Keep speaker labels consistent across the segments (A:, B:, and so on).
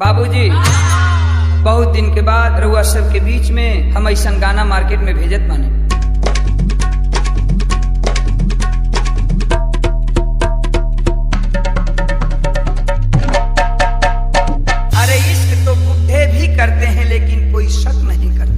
A: बाबूजी, बहुत दिन के बाद रउआ सब के बीच में हम ऐसा गाना मार्केट में भेजत बानी। अरे इश्क तो बुढ़े भी करते हैं लेकिन कोई शक नहीं करते।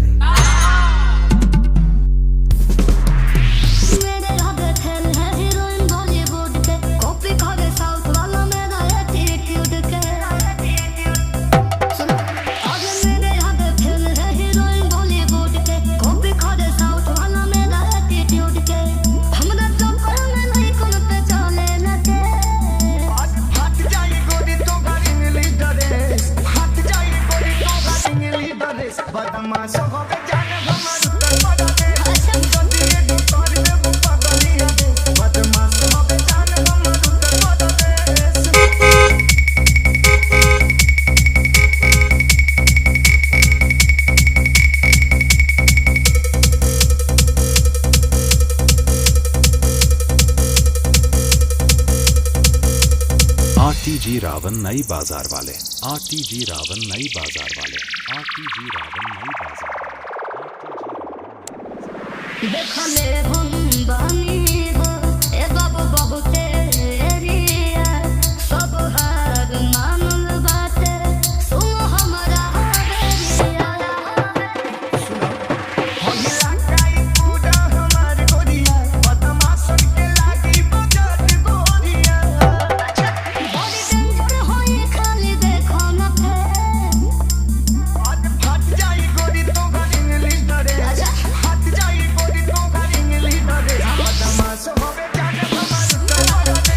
B: आरटीजी रावण नई बाजार वाले, आरटीजी रावण नई बाजार वाले, आरटीजी रावण नई बाजार वाले।
C: देखा मेरे हम बानी हो ए बाबू बाबू तेरिया सब हार मानल बाटे सुनो हमारा बेरिया सुनो होला काई पूरा हमार गोरिया बदमाशन के लागी बजत गोरिया अच्छा बड़ी डेंजर होई खाली देखो न थे आज फट जाई गोरी तो गाड़ी इंग्लिश डरे अच्छा फट जाई गोरी तो गाड़ी इंग्लिश डरे बदमाश होवे जाने हमार तोरा दे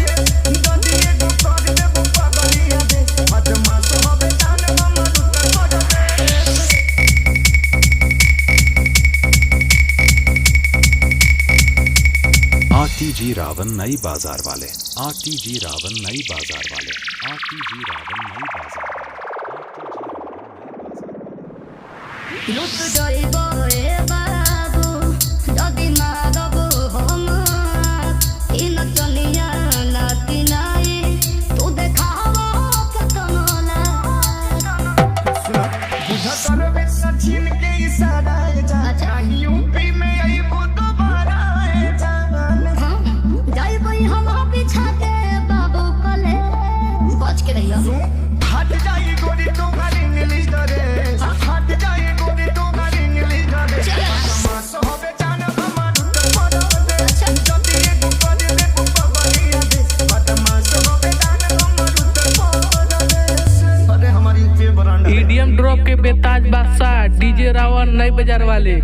C: गंदिए गुकर दे बुपा गरिया दे बदमाश होवे जाने हमार तोरा दे।
B: आरटीजी रावण नई बाजार वाले, आरटीजी रावण नई बाजार वाले, आरटीजी रावण नई बाजार वाले।
C: लुट जाइबो ए बाबू जदी मारबो हम इन चनिया नाती नाई तू देखावो केतनोला सुनो बुझा करबे सचिन के इशारा जा यूपी में आई वो दोबारा जाइबो हम पीछा के बाबू कले बच के रहियो हट जाई गोरी तो गाड़ी इंग्लिश डरे हट जाई गोरी तो गाड़ी इंग्लिश डरे बदमाश होवे जाने हमार तोरा दे जदी एगो कर दे बुपा गरिया दे बदमाश होवे जाने हमार तोरा दे। अरे हमारी पे बरांडा
D: ईडीएम ड्रॉप के बेताज बादशाह डीजे रावण नई बाजार वाले।